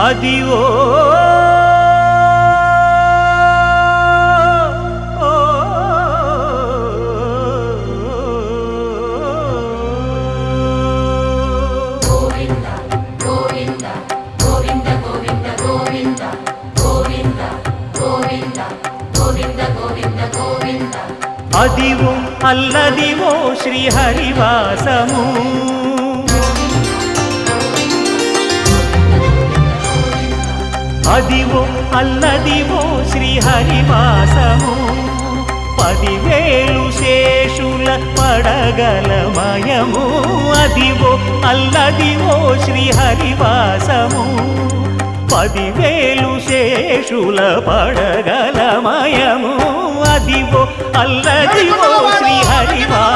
Adivo Adivo Alladivo శ్రీహరివాసము Adivo Alladivo శ్రీహరివాసము 10,000 శేషుల పడగలమయము Adivo Alladivo శ్రీహరివాసము 10,000 శేషుల పడగలమయము Adivo Alladivo శ్రీహరివాసము